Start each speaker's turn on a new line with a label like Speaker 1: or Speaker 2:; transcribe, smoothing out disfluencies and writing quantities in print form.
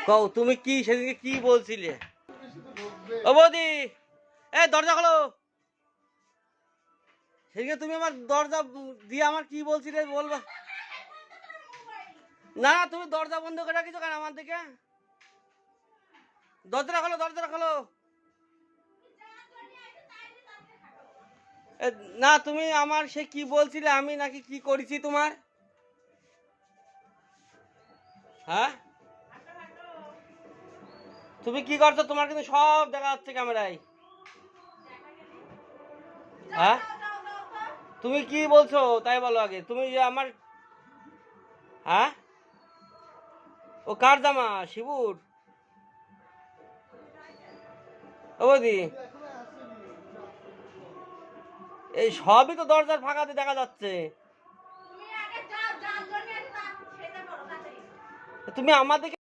Speaker 1: কও তুমি কি সেদিনকে কি বলছিলে? ও বৌদি, এই দরজা খোলো। সেদিনকে তুমি আমার দরজা দিয়ে আমার কি বলছিলে বলবা? না তুমি দরজা বন্ধ করে রাখিছো কেন আমার দিকে? দরজাটা খোলো, দরজাটা খোলো। না তুমি আমার সে কি বলছিলে, আমি নাকি কি করেছি তোমার? হ্যাঁ তুমি কি করছো? তোমার কিন্তু সব দেখা যাচ্ছে ক্যামেরায়। হ্যাঁ তুমি কি বলছো তাই বলো আগে। তুমি যে আমার, হ্যাঁ ও কার জামা? শিবুর? ও বৌদি, এই সবই তো দরজার ফাঁকাতে দেখা যাচ্ছে। তুমি আমার দিকে